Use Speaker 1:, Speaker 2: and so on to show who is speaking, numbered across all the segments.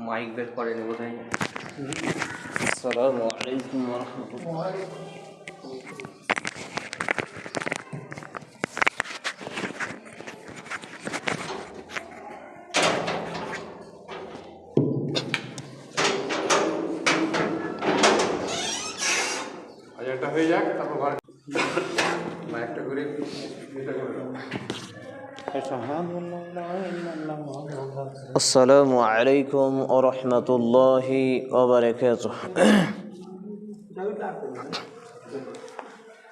Speaker 1: Mic বের করেন বোধহয়। আসসালামু আলাইকুম ওয়া রাহমাতুল্লাহ।
Speaker 2: এটা হয়ে যাক, তারপর মাইকটা ঘুরে
Speaker 1: আসসালামু আলাইকুম ওয়া রাহমাতুল্লাহি ওয়া বারাকাতুহু।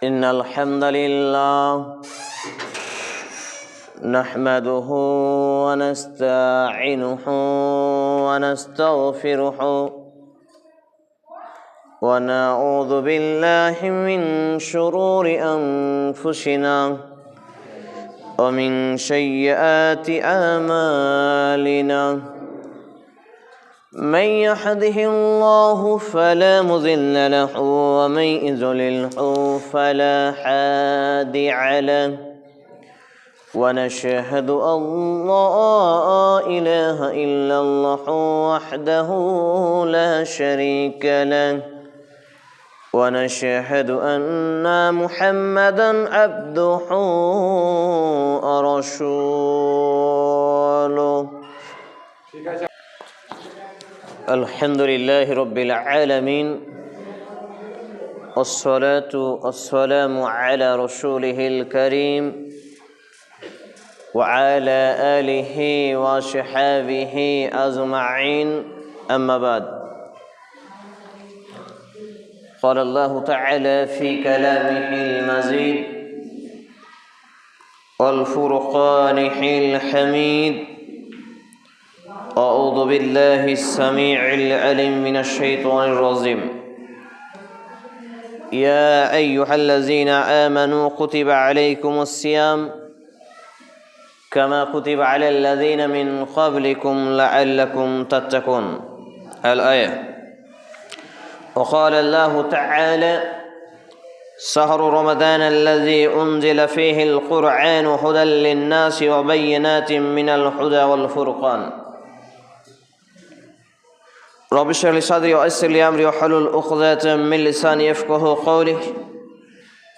Speaker 1: ইন্নাল হামদালিল্লাহ নাহমাদুহু ওয়া নাস্তাঈনুহু ওয়া নাস্তাগফিরুহু ওয়া নাউযু বিল্লাহি মিন শুরুরি আনফুসিনা ومن سيئات أعمالنا من يهده الله فلا مضل له ومن يضلله فلا هادي له ونشهد أن لا إله إلا الله وحده لا شريك له ونشهد أن محمدا عبده ورسوله الحمد لله رب العالمين والصلاة والسلام على رسوله الكريم وعلى آله وصحبه أجمعين أما بعد قال الله تعالى في كلامه المجيد والفرقانه الحميد أعوذ بالله السميع العليم من الشيطان الرجيم يا أيها الذين آمنوا كتب عليكم الصيام كما كتب على الذين من قبلكم لعلكم تتقون الآية. وقال الله تعالى شهر رمضان الذي أنزل فيه القرآن هدى للناس وبينات من الهدى والفرقان رب اشرح لي صدري ويسر لي أمري واحلل عقدة من لساني يفقهوا قولي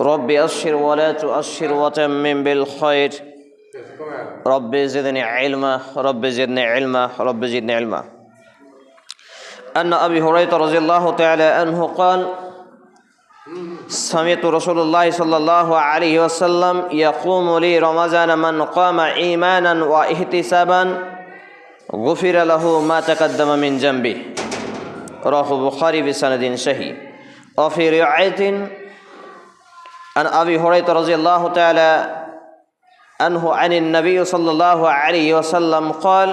Speaker 1: رب أبشر ولا تؤشر وتمم بالخير رب زدني علما رب زدني علما رب زدني علما. أن أبي هريرة رضي الله تعالى عنه قال سمعت رسول الله صلى الله عليه وسلم يقوم لي رمضان من قام إيمانا واحتسابا غفر له ما تقدم من ذنبه رواه البخاري بسند صحيح. وفي رواية عن أبي هريرة رضي الله تعالى عنه عن النبي صلى الله عليه وسلم قال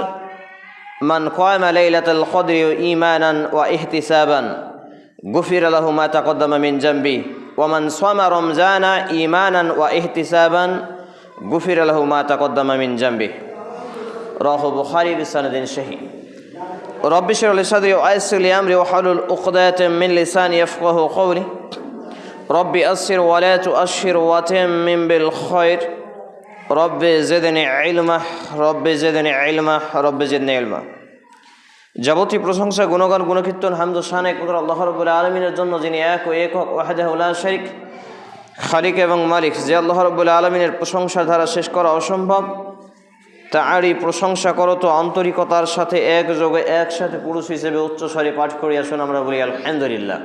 Speaker 1: من قام ليلة القدر إيمانا واحتسابا غفر له ما تقدم من ذنبه ومن صام رمضان إيمانا واحتسابا غفر له ما تقدم من ذنبه رواه البخاري بسند صحيح. رب اشرح لي صدري ويسر لي أمري واحلل عقدة من لساني يفقهوا قولي رب يسر ولا تؤشر وتمم بالخير رب زدني علما رب زدني علما رب زدني علما. যাবতীয় প্রশংসা গুণগান গুণকীর্তন হামদ ও শান একমাত্র আল্লাহ রাব্বুল আলামিনের জন্য, যিনি এক ও একক ওয়াহদাহু লা শারীক, খালিক এবং মালিক। যে আল্লাহ রাব্বুল আলামিনের প্রশংসার ধারা শেষ করা অসম্ভব, তারই প্রশংসা করত আন্তরিকতার সাথে একযোগে একসাথে পুরুষ হিসেবে উচ্চস্বরে পাঠ করি আসুন আমরা বলি আলহামদুলিল্লাহ।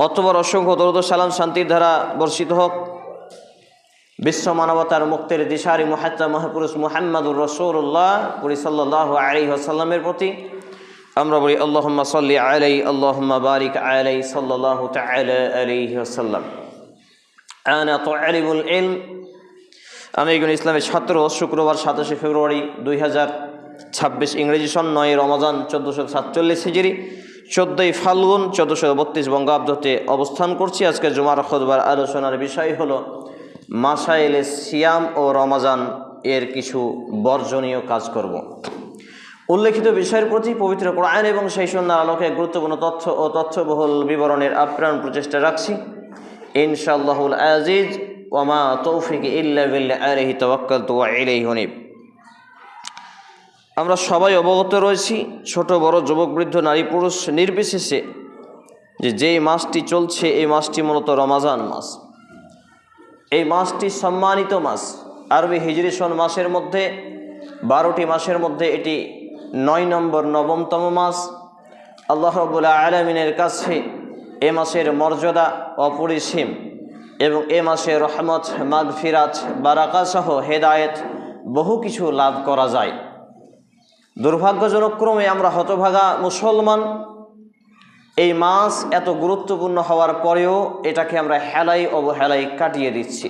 Speaker 1: অতঃপর অসংখ্য দরুদ ও সালাম শান্তির ধারা বর্ষিত হোক বিশ্ব মানবতার মুক্তির দিশারি মুহাত্তা মহাপুরুষ মুহাম্মাদুর রাসূলুল্লাহ সাল্লাল্লাহু আলাইহি ওয়াসাল্লামের প্রতি। আমরা বলি আল্লাহুম্মা সাল্লি আলাইহি আল্লাহুম্মা বারিক আলাইহি সাল্লাল্লাহু তাআলা আলাইহি ওয়াসাল্লাম। আনা তালিবুল ইলম, আমি একজন ইসলামের ছাত্র। শুক্রবার 27 ফেব্রুয়ারি 2026 ইংরেজি সন 9 রমজান 1447 হিজরি 14 ফাল্গুন 1432 বঙ্গাব্দতে অবস্থান করছি। আজকে জুমার খুতবার আলোচনার বিষয় হলো মাসাইলে সিয়াম ও রমজান এর কিছু বর্জনীয় কাজ করব। উল্লেখিত বিষয়ের প্রতি পবিত্র কোরআন এবং সেই সুন্নাহর আলোকে গুরুত্বপূর্ণ তথ্য ও তথ্যবহুল বিবরণের আপ্রাণ প্রচেষ্টা রাখছি ইনশাআল্লাহুল আজিজ। ওয়া মা তৌফিক ইল্লা বিল্লাহ আলাইহি তাওয়াক্কালতু ওয়া ইলাইহি উনীব। আমরা সবাই অবগত রয়েছি, ছোট বড়, যুবক বৃদ্ধ, নারী পুরুষ নির্বিশেষে, যেই মাসটি চলছে এই মাসটি মূলত রমাজান মাস। এই মাসটি সম্মানিত মাস। আরবি হিজরি সন মাসের মধ্যে 12টি মাসের মধ্যে এটি 9 নম্বর 9তম মাস। আল্লাহ রাব্বুল আলামিনের কাছে এ মাসের মর্যাদা অপরিসীম এবং এ মাসে রহমত, মাগফিরাত, বারাকা সহ হেদায়েত বহু কিছু লাভ করা যায়। দুর্ভাগ্যজনক ক্রমে আমরা হতভাগা মুসলমান এই মাস এত গুরুত্বপূর্ণ হওয়ার পরেও এটাকে আমরা হেলাই অবহেলাই কাটিয়ে দিচ্ছি।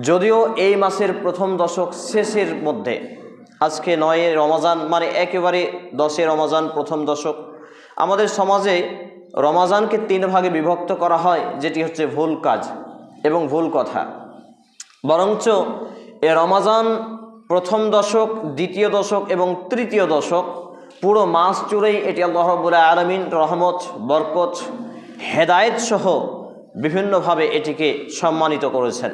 Speaker 1: যদিও এই মাসের প্রথম দশক শেষের মধ্যে, আজকে 9 রমজান মানে একেবারে 10 রমজান প্রথম দশক। আমাদের সমাজে রমজানকে 3 ভাগে বিভক্ত করা হয়, যেটি হচ্ছে ভুল কাজ এবং ভুল কথা। বরঞ্চ এ রমজান প্রথম দশক, দ্বিতীয় দশক এবং তৃতীয় দশক পুরো মাস জুড়েই এটি আল্লাহ রাব্বুল আলামিন রহমত, বরকত, হেদায়েত সহ বিভিন্নভাবে এটিকে সম্মানিত করেছেন।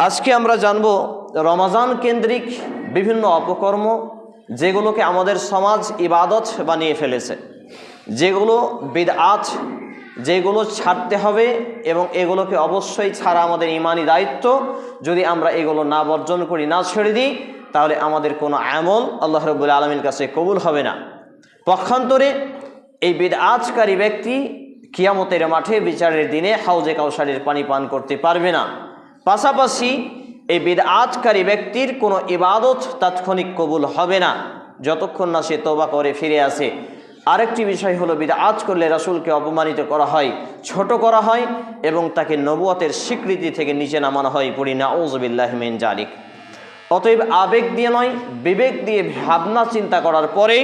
Speaker 1: আজকে আমরা জানব রমজান কেন্দ্রিক বিভিন্ন অপকর্ম, যেগুলোকে আমাদের সমাজ ইবাদত বানিয়ে ফেলেছে, যেগুলো বিদআত, যেগুলো ছাড়তে হবে এবং এগুলোকে অবশ্যই ছাড়া আমাদের ঈমানি দায়িত্ব। যদি আমরা এগুলো না বর্জন করি, না ছেড়ে দিই, তাহলে আমাদের কোনো আমল আল্লাহ রাব্বুল আলামিনের কাছে কবুল হবে না। পক্ষান্তরে এই বিদআতকারী ব্যক্তি কিয়ামতের মাঠে বিচারের দিনে হাউজে কাউসারের পানি পান করতে পারবে না। পাশাপাশি এই বিদআতকারী ব্যক্তির কোনো ইবাদত তাৎক্ষণিক কবুল হবে না যতক্ষণ না সে তওবা করে ফিরে আসে। আরেকটি বিষয় হলো, বিদআত করলে রাসূলকে অপমানিত করা হয়, ছোট করা হয় এবং তাকে নবুয়তের স্বীকৃতি থেকে নিচে নামানো হয়। পড়ি নাউযুবিল্লাহি মিন যালিক। অতএব আবেগ দিয়ে নয়, বিবেক দিয়ে ভাবনা চিন্তা করার পরে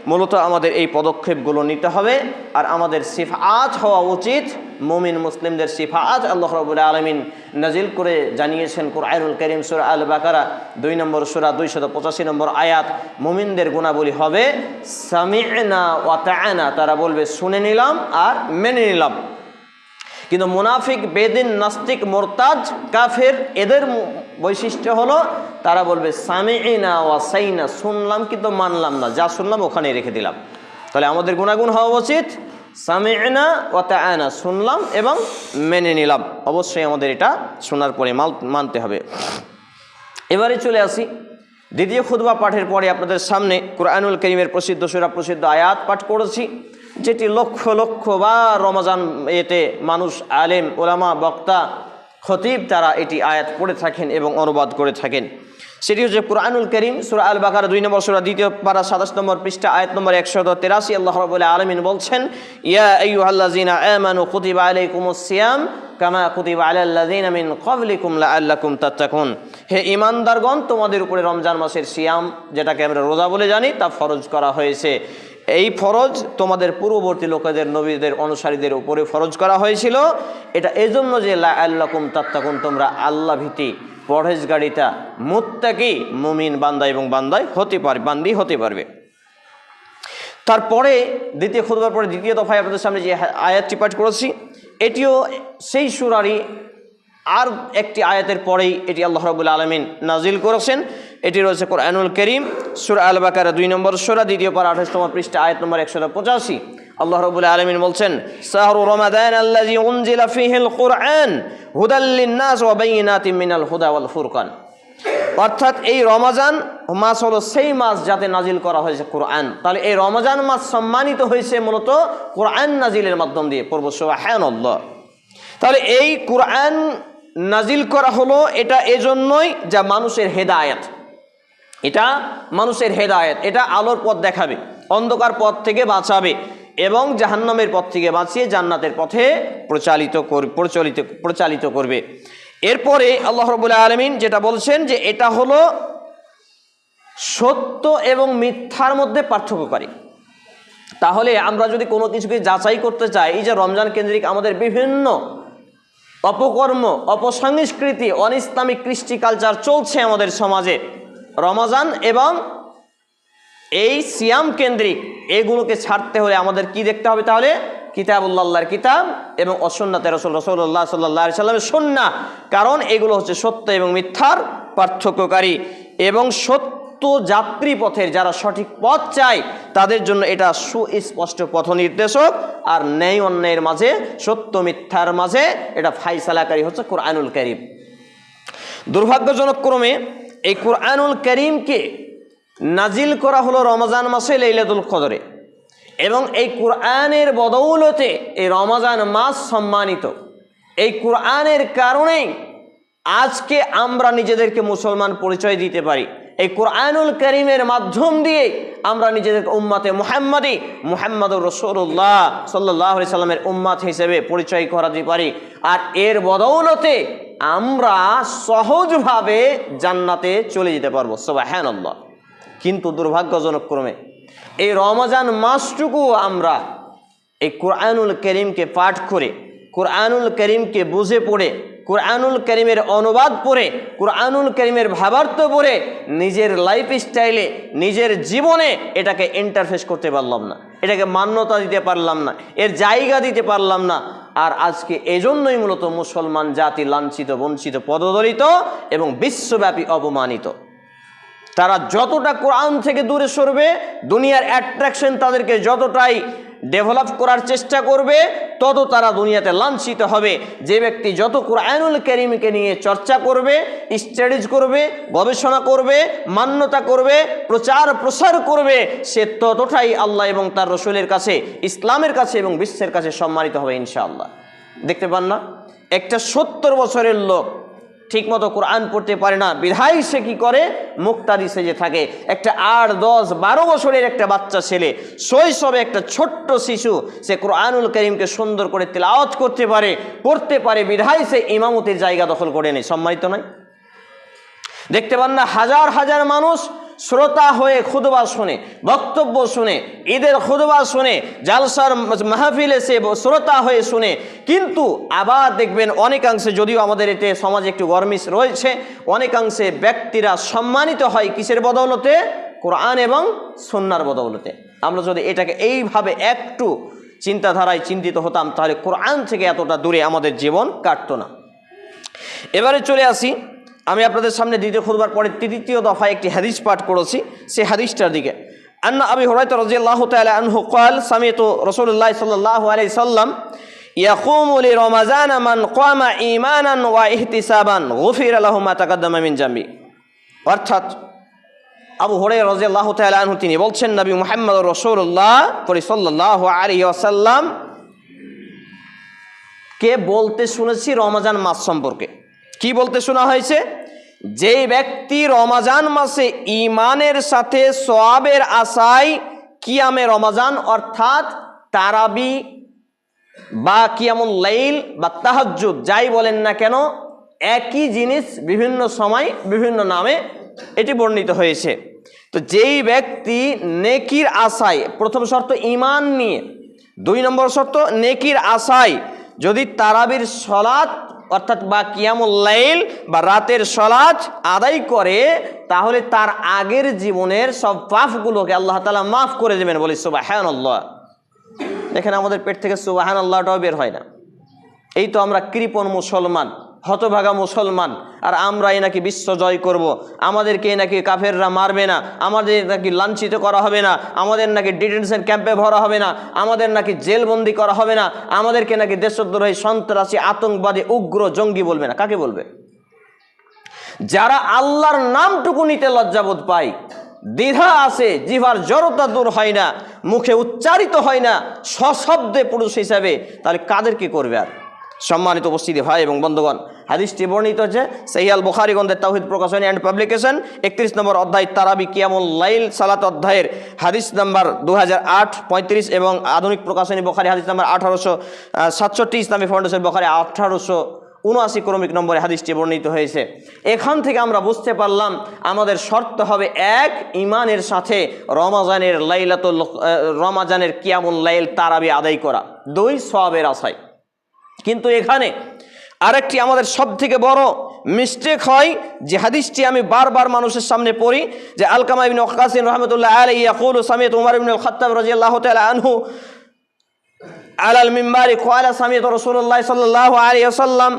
Speaker 1: মূলত আমাদের এই পদক্ষেপগুলো নিতে হবে। আর আমাদের সিফাত হওয়া উচিত মুমিন মুসলিমদের সিফাত আল্লাহ রাব্বুল আলামিন নাজিল করে জানিয়েছেন কুরআনুল কারীম সূরা আল বাকারা 2 নম্বর সূরা 285 নম্বর আয়াত। মুমিনদের গুণাবলী হবে সামি'না ওয়া তা'না, তারা বলবে শুনে নিলাম আর মেনে নিলাম। কিন্তু মুনাফিক, বেদিন, নাস্তিক, মুরতাদ, কাফের এদের বৈশিষ্ট্য হলো তারা বলবে সামি'না ওয়া সাইনা, শুনলাম কিন্তু মানলাম না, যা শুনলাম ওখানে রেখে দিলাম। তাহলে আমাদের গুণাগুণ হওয়া উচিত সামি'না ওয়া তা'না, শুনলাম এবং মেনে নিলাম। অবশ্যই আমাদের এটা শোনার পরে মানতে হবে। এবারে চলে আসি দ্বিতীয় খুতবা পাঠের পরে আপনাদের সামনে কুরআনুল কারীমের প্রসিদ্ধ সূরা, প্রসিদ্ধ আয়াত পাঠ করেছি, যেটি লক্ষ লক্ষ বা রমজান এতে মানুষ, আলেম, ওলামা, বক্তা, খতিব তারা এটি আয়াত পড়ে থাকেন এবং অনুবাদ করে থাকেন। সেটি হচ্ছে কুরআনুল কারীম সূরা আল বাকারা 2 নম্বর সূরা 2য় পারা 27 নম্বর পৃষ্ঠা আয়াত নম্বর 183। আল্লাহ রাব্বুল আলামিন বলছেন, ইয়া আইয়ুহাল্লাযীনা আমানু কুতিবা আলাইকুমুস সিয়াম কামা কুতিবা আলাল লাযীনা মিন ক্বাবলিকুম লাআল্লাকুম তাত্তাকুন। হে ঈমানদারগণ, তোমাদের উপরে রমজান মাসের সিয়াম, যেটাকে আমরা রোজা বলে জানি, তা ফরজ করা হয়েছে। এই ফরজ তোমাদের পূর্ববর্তী লোকেদের, নবীদের অনুসারীদের উপরে ফরজ করা হয়েছিল। এটা এজন্য যে লাআল্লাকুম তাত্তাকুন, তোমরা আল্লাহ ভীতি, পরহেজগারিতা, মুত্তাকি মুমিন বান্দা এবং বান্দায় হতে পারবে, বান্দি হতে পারবে। তারপরে দ্বিতীয় খুতবার পরে দ্বিতীয় দফায় আপনাদের সামনে যে আয়াতটি পাঠ করেছি, এটিও সেই সূরারই আর একটি আয়াতের পরেই এটি আল্লাহ রাব্বুল আলামিন নাজিল করেছেন। এটি রয়েছে কুরআনুল কারীম সূরা আল বাকারা 2 নম্বর সূরা 2য় পারা 28 নম্বর পৃষ্ঠা আয়াত নম্বর 185। আল্লাহ রাব্বুল আলামিন বলছেন, শাহরু রমাদান আল্লাযী উনজিলা ফীহিল কুরআন হুদাল লিন-নাস ওয়া বাইয়িনাতিন মিনাল হুদা ওয়াল ফুরকান। অর্থাৎ এই রমজান মাস হলো সেই মাস যাতে নাজিল করা হয়েছে কোরআন। তাহলে এই রমজান মাস সম্মানিত হয়েছে মূলত কোরআন নাজিলের মাধ্যম দিয়ে। পড়ব সুবহানাল্লাহ। তাহলে এই কোরআন নাজিল করা হলো এটা এজন্যই যা মানুষের হেদায়েত, এটা মানুষের হেদায়েত, এটা আলোর পথ দেখাবে, অন্ধকার পথ থেকে বাঁচাবে এবং জাহান্নামের পথ থেকে বাঁচিয়ে জান্নাতের পথে প্রচালিত করবে। এরপরে আল্লাহ রাব্বুল আলামিন যেটা বলছেন যে এটা হলো সত্য এবং মিথ্যার মধ্যে পার্থক্যকারী। তাহলে আমরা যদি কোনো কিছুকে যাচাই করতে চাই, এই যে রমজান কেন্দ্রিক আমাদের বিভিন্ন অপকর্ম, অপসংস্কৃতি, অনইসলামিক কৃষ্টি কালচার চলছে আমাদের সমাজে, রমজান এবং এই সিয়াম কেন্দ্রিক এগুলোকে ছাড়তে হলে আমাদের কি দেখতে হবে? তাহলে কিতাবুল্লাহ, আল্লাহর কিতাব এবং অসুন্নাতে রাসূলুল্লাহ সাল্লাল্লাহু আলাইহি সাল্লামের সুন্নাহ। কারণ এগুলো হচ্ছে সত্য এবং মিথ্যার পার্থক্যকারী এবং সত্য যাত্রী পথের, যারা সঠিক পথ চায় তাদের জন্য এটা সুস্পষ্ট পথ নির্দেশক। আর ন্যায় অন্যায়ের মাঝে, সত্য মিথ্যার মাঝে এটা ফাইসালাকারী হচ্ছে কোরআনুল কারীম। দুর্ভাগ্যজনক ক্রমে এই কোরআনুল কারীমকে নাজিল করা হলো রমজান মাসে লাইলাতুল কদরে, এবং এই কোরআনের বদৌলতে এই রমজান মাস সম্মানিত। এই কোরআনের কারণেই আজকে আমরা নিজেদেরকে মুসলমান পরিচয় দিতে পারি। এই কোরআনুল কারীমের মাধ্যম দিয়ে আমরা নিজেদেরকে উম্মাতে মুহাম্মাদি, মুহাম্মাদুর রাসূলুল্লাহ সাল্লাল্লাহু আলাইহি সাল্লামের উম্মাত হিসেবে পরিচয় করাতে পারি। আর এর বদৌলতে আমরা সহজভাবে জান্নাতে চলে যেতে পারবো, সুবহানাল্লাহ। কিন্তু দুর্ভাগ্যজনক ক্রমে এই রমজান মাসটুকু আমরা এই কোরআনুল কারীমকে পাঠ করে, কোরআনুল কারীমকে বুঝে পড়ে, কোরআনুল কারীমের অনুবাদ পড়ে, কোরআনুল কারীমের ভাবার্থ পড়ে নিজের লাইফ স্টাইলে, নিজের জীবনে এটাকে ইন্টারফেস করতে পারলাম না, এটাকে মান্যতা দিতে পারলাম না, এর জায়গা দিতে পারলাম না। আর আজকে এজন্যই মূলত মুসলমান জাতি লাঞ্ছিত, বঞ্চিত, পদদলিত এবং বিশ্বব্যাপী অপমানিত। তারা যতটা কোরআন থেকে দূরে সরবে, দুনিয়ার অ্যাট্রাকশন তাদেরকে যতটাই ডেভেলপ করার চেষ্টা করবে, তত তারা দুনিয়াতে লাঞ্ছিত হবে। যে ব্যক্তি যত কোরআনুল কারীমকে নিয়ে চর্চা করবে, স্টাডিজ করবে, গবেষণা করবে, মান্যতা করবে, প্রচার প্রসার করবে, সে ততটাই আল্লাহ এবং তার রসুলের কাছে, ইসলামের কাছে এবং বিশ্বের কাছে সম্মানিত হবে ইনশাআল্লাহ। দেখতে পান না, একটা 70 বছরের লোক ঠিকমতো কোরআন পড়তে পারে না, বিধায় সে কি করে, মুক্তাদি সেজে থাকে। একটা 8, 10, 12 বছরের একটা বাচ্চা ছেলে, শৈশবে একটা ছোট্ট শিশু, সে কোরআনুল কারীমকে সুন্দর করে তিলাওয়াত করতে পারে, পড়তে পারে, বিধায় সে ইমামতির জায়গা দখল করে নেয়, সম্মানিত নয়? দেখতে পান না, হাজার হাজার মানুষ শ্রোতা হয়ে খুতবা শুনে, বক্তব্য শুনে, ঈদের খুতবা শুনে, জালসার মাহফিলে সে শ্রোতা হয়ে শুনে, কিন্তু আবার দেখবেন অনেকাংশে, যদিও আমাদের এতে সমাজে একটু গরমিশ রয়েছে, অনেকাংশে ব্যক্তিরা সম্মানিত হয় কিসের বদৌলতে? কোরআন এবং সুন্নাহর বদৌলতে। আমরা যদি এটাকে এইভাবে একটু চিন্তাধারায় চিন্তিত হতাম, তাহলে কোরআন থেকে এতটা দূরে আমাদের জীবন কাটতো না। এবারে চলে আসি, আমি আপনাদের সামনে দ্বিতীয় খুতবার পরে তৃতীয় দফায় একটি হাদিস পাঠ করেছি, সেই হাদিসটার দিকে। আন্না আবি হুরায়রা রাদিয়াল্লাহু তাআলা আনহু قال سمعت رسول الله صلى الله عليه وسلم يقوم لرمضان من قام ايمانا واحتسابا غفر له ما تقدم من ذنبه। অর্থাৎ আবু হুরায়রা রাদিয়াল্লাহু তাআলা আনহু তিনি বলছেন, নবী মুহাম্মদ রাসূলুল্লাহ সাল্লাল্লাহু আলাইহি ওয়াসাল্লাম কে বলতে শুনেছি রমজান মাস সম্পর্কে। কি বলতে শোনা হয়েছে? যে ব্যক্তি রমজান মাসে ঈমানের সাথে সওয়াবের আশায় কিয়ামে রমজান অর্থাৎ তারাবি বা কিয়ামুল লাইল বা তাহাজ্জুদ যাই বলেন না কেন, একই জিনিস বিভিন্ন সময় বিভিন্ন নামে এটি বর্ণিত হয়েছে। তো যেই ব্যক্তি নেকির আশায়, প্রথম শর্ত ঈমান নিয়ে, 2 নম্বর শর্ত নেকির আশায় যদি তারাবির সলাত অর্থাৎ বা কিয়ামুল লাইল বা রাতের সলাত আদায় করে, তাহলে তার আগের জীবনের সব পাপগুলোকে আল্লাহ তাআলা মাফ করে দেবেন। বলি সুবহানাল্লাহ। দেখেন আমাদের পেট থেকে সুবহানাল্লাহটাও বের হয় না। এই তো আমরা কৃপণ মুসলমান, হতভাগা মুসলমান, আর আমরাই নাকি বিশ্ব জয় করব, আমাদেরকে নাকি কাফেররা মারবে না, আমাদের নাকি লাঞ্ছিত করা হবে না, আমাদের নাকি ডিটেনশন ক্যাম্পে ভরা হবে না, আমাদের নাকি জেলবন্দি করা হবে না, আমাদেরকে নাকি দেশদ্রোহী, সন্ত্রাসী, আতঙ্কবাদী, উগ্র, জঙ্গি বলবে না। কাকে বলবে? যারা আল্লাহর নামটুকু নিতে লজ্জাবোধ পায়, দ্বিধা আছে, জিহ্বার জড়তা দূর হয় না, মুখে উচ্চারিত হয় না সশব্দে পুরুষ হিসাবে, তাহলে কাদেরকে করবে? আর সম্মানিত উপস্থিতি ভাই এবং বন্ধুগণ, হাদিসটি বর্ণিত হচ্ছে সহিহ আল বুখারী গ্রন্থের তাওহীদ প্রকাশনী অ্যান্ড পাবলিকেশন 31 নম্বর অধ্যায় তারাবি কিয়ামুল লাইল সালাত অধ্যায়ের হাদিস নাম্বার 2008-35 এবং আধুনিক প্রকাশনী বুখারী হাদিস নাম্বার 1867, ইসলামী ফাউন্ডেশন বুখারী 1879 ক্রমিক নম্বরে হাদিসটি বর্ণিত হয়েছে। এখান থেকে আমরা বুঝতে পারলাম আমাদের শর্ত হবে 1, ঈমানের সাথে রমাজানের কিয়ামুল লাইল তারাবি আদায় করা, 2, সওয়াবের আশায়। কিন্তু এখানে আরেকটি আমাদের সবথেকে বড় মিস্টেক হয়, যে হাদিসটি আমি বারবার মানুষের সামনে পড়ি, যে আলকামা ইবনে ওয়াক্কাসিন রাহমাতুল্লাহ আলাইহি ইয়াকুলু সামি'তু উমর ইবনে আল-খাত্তাব রাদিয়াল্লাহু তাআলা আনহু আলাল মিম্বারি ক্বালা সামি'তু রাসূলুল্লাহ সাল্লাল্লাহু আলাইহি ওয়াসাল্লাম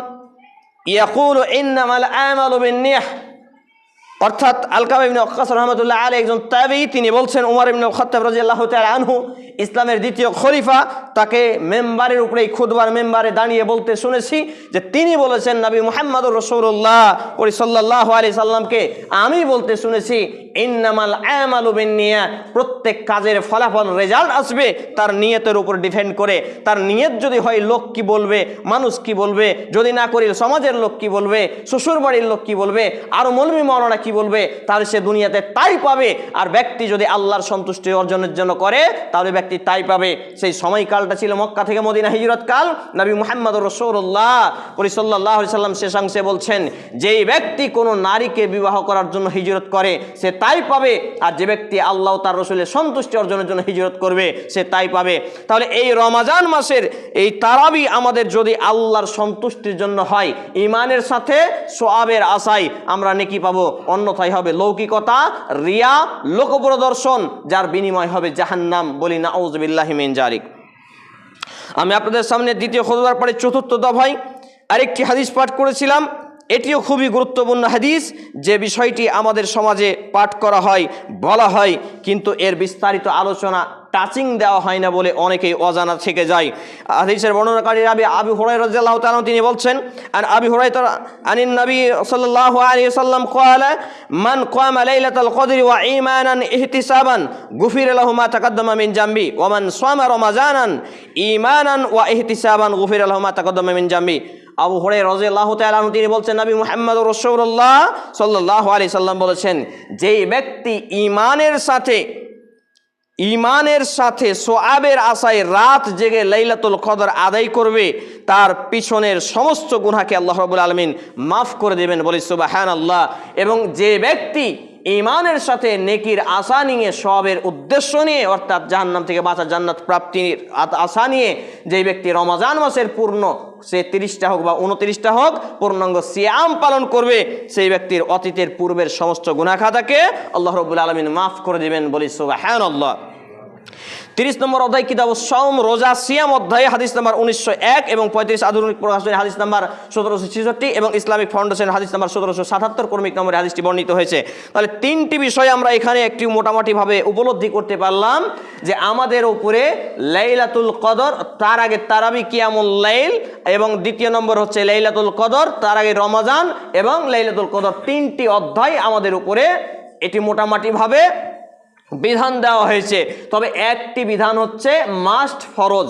Speaker 1: ইয়াকুলু ইন্নামাল আমালু বিন্নিয়াহ অর্থাৎ আলকামা ইবনে ওয়াক্কাস রাহমাতুল্লাহ আলাইহি একজন তাবী, তিনি বলছেন উমর ইবনে খাত্তাব রাদিয়াল্লাহু তাআলা আনহু ইসলামের দ্বিতীয় খলিফা, তাকে মেম্বারের উপরে খুতবার মেম্বারে দাঁড়িয়ে বলতে শুনেছি যে তিনি বলেছেন নবী মুহাম্মদুর রাসূলুল্লাহ সাল্লাল্লাহু আলাইহি সাল্লামকে আমি বলতে শুনেছি ইন্নামাল আমালু বিন্নিয়াত, প্রত্যেক কাজের ফলাফল রেজাল্ট আসবে তার নিয়তের উপর ডিপেন্ড করে। তার নিয়ত যদি হয় লোক কি বলবে, মানুষ কি বলবে, যদি না করি সমাজের লোক কি বলবে, শ্বশুর বাড়ির লোক কি বলবে, আর মৌলবি মাওলানা কি বলবে, তাহলে সে দুনিয়াতে তাই পাবে। আর ব্যক্তি যদি আল্লাহর সন্তুষ্টি অর্জনের জন্য করে তাহলে ব্যক্তি তাই পাবে। সেই সময়কালটা ছিল মক্কা থেকে মদিনা হিজরত কাল। নবী মুহাম্মদুর রাসূলুল্লাহ সাল্লাল্লাহু আলাইহি সাল্লাম শেষাংশে বলছেন যেই ব্যক্তি কোনো নারীকে বিবাহ করার জন্য হিজরত করে সে তাই পাবে, আর যে ব্যক্তি আল্লাহ তার রাসূলের সন্তুষ্টি অর্জনের জন্য হিজরত করবে সে তাই পাবে। তাহলে এই রমাজান মাসের এই তারাবি আমাদের যদি আল্লাহর সন্তুষ্টির জন্য হয়, ইমানের সাথে সওয়াবের আশায় আমরা নেকি পাবো, অন্যথায় হবে লৌকিকতা, রিয়া, লোকপ্রদর্শন, যার বিনিময় হবে জাহান্নাম। বলি নাউযু বিল্লাহি মিন যালিক। আমি আপনাদের সামনে দ্বিতীয় খুতবার পরে চতুর্থ দফায় আরেকটি হাদিস পাঠ করেছিলাম। এটিও খুবই গুরুত্বপূর্ণ হাদিস, যে বিষয়টি আমাদের সমাজে পাঠ করা হয়, বলা হয়, কিন্তু এর বিস্তারিত আলোচনা টাচিং দেওয়া হয় না বলে অনেকেই অজানা থেকে যায়। হাদিসের বর্ণনাকারী আবু হুরায়রা রাদিয়াল্লাহু তাআলা তিনি বলছেন, আর আবু হুরায়রা আনিন নবী সাল্লাল্লাহু আলাইহি ওয়াসাল্লাম ক্বালা মান ক্বামা লাইলাতাল কদরি ওয়া ঈমানান ইহতিসাবান গুফিরা লাহু মা তাকাদ্দামা মিন জামবি ওয়া মান সামা রমাজানান ঈমানান ওয়া ইহতিসাবান গুফিরা লাহু মা তাকাদ্দামা মিন জামবি। আবু হুরায়রা রাদিয়াল্লাহু তাআলা তিনি বলছেন নবী মুহাম্মদুর রাসূলুল্লাহ সাল্লাল্লাহু আলাইহি সাল্লাম বলেছেন, যেই ব্যক্তি ইমানের সাথে সোয়াবের আশায় রাত জেগে লাইলাতুল কদর আদায় করবে, তার পিছনের সমস্ত গুনাহকে আল্লাহ রাব্বুল আলামিন মাফ করে দেবেন। বলি সুবহানাল্লাহ। এবং যে ব্যক্তি ইমানের সাথে নেকির আশা নিয়ে, সওয়াবের উদ্দেশ্য নিয়ে, অর্থাৎ জাহান্নাম থেকে বাঁচা, জান্নাত প্রাপ্তির আশা নিয়ে যেই ব্যক্তি রমজান মাসের পূর্ণ, সে 30টা হোক বা 29টা হোক, পূর্ণাঙ্গ সিয়াম পালন করবে, সেই ব্যক্তির অতীতের পূর্বের সমস্ত গুনাহ খাতাকে আল্লাহ রাব্বুল আলামিন মাফ করে দেবেন। বলি সুবহানাল্লাহ। 30 নম্বর অধ্যায় কিতাবুস সাওম, রোজা সিয়াম অধ্যায়ে হাদিস নাম্বার 1901 এবং 35, আধুনিক প্রকাশনের হাদিস নাম্বার 1766 এবং ইসলামিক ফাউন্ডেশনের হাদিস নাম্বার 1777 ক্রমিক নম্বরে হাদিসটি বর্ণিত হয়েছে। তাহলে 3টি বিষয় আমরা এখানে একটি মোটামুটিভাবে উপলব্ধি করতে পারলাম যে আমাদের উপরে লাইলাতুল কদর, তার আগে তারাবি কিয়ামুল লাইল, এবং দ্বিতীয় নম্বর হচ্ছে লাইলাতুল কদর, তার আগে রমজান এবং লাইলাতুল কদর, 3টি অধ্যায় আমাদের উপরে এটি মোটামুটিভাবে বিধান দেওয়া হয়েছে। তবে একটি বিধান হচ্ছে মাস্ট, ফরজ,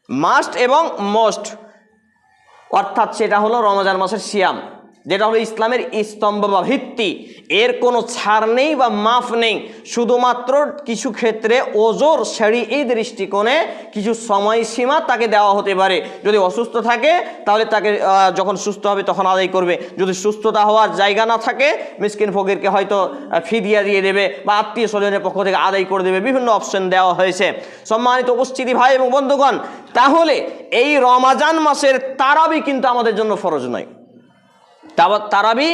Speaker 1: মাস্ট এবং মোস্ট, অর্থাৎ সেটা হলো রমজান মাসের সিয়াম, যেটা হলো ইসলামের স্তম্ভ বা ভিত্তি। এর কোনো ছাড় নেই বা মাফ নেই, শুধুমাত্র কিছু ক্ষেত্রে ওজোর শরীয়ী দৃষ্টিকোণে কিছু সময়সীমা তাকে দেওয়া হতে পারে। যদি অসুস্থ থাকে তাহলে তাকে যখন সুস্থ হবে তখন আদায় করবে, যদি সুস্থতা হওয়ার জায়গা না থাকে মিসকিন ফকিরকে হয়তো ফিদিয়া দিয়ে দেবে বা আত্মীয় স্বজনের পক্ষ থেকে আদায় করে দেবে, বিভিন্ন অপশন দেওয়া হয়েছে। সম্মানিত উপস্থিতি ভাই এবং বন্ধুগণ, তাহলে এই রমজান মাসের তারাবি কিন্তু আমাদের জন্য ফরজ নয়, তারাবি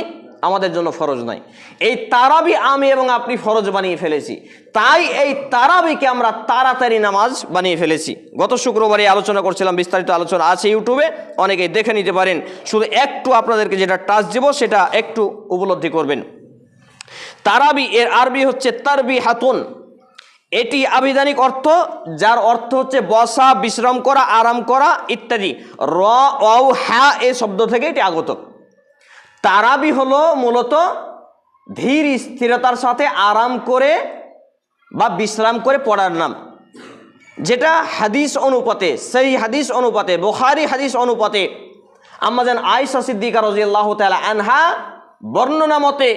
Speaker 1: আমাদের জন্য ফরজ নয়। এই তারাবি আমি এবং আপনি ফরজ বানিয়ে ফেলেছি, তাই এই তারাবিকে আমরা তাড়াতাড়ি নামাজ বানিয়ে ফেলেছি। গত শুক্রবারে আলোচনা করছিলাম, বিস্তারিত আলোচনা আছে ইউটিউবে, অনেকেই দেখে নিতে পারেন। শুধু একটু আপনাদেরকে যেটা টাচ দেব সেটা একটু উপলব্ধি করবেন। তারাবি এর আরবি হচ্ছে তারবি হাতুন, এটি আবিধানিক অর্থ, যার অর্থ হচ্ছে বসা, বিশ্রাম করা, আরাম করা ইত্যাদি। র ও হা এই শব্দ থেকে এটি আগত। তারাবি হলো মূলত ধীর স্থিরতার সাথে আরাম করে বা বিশ্রাম করে পড়ার নাম, যেটা হাদিস অনুপাতে, সেই হাদিস অনুপাতে, বুখারী হাদিস অনুপাতে আম্মাজান আয়েশা সিদ্দিকা রাদিয়াল্লাহু তাআলা আনহা বর্ণনা মতে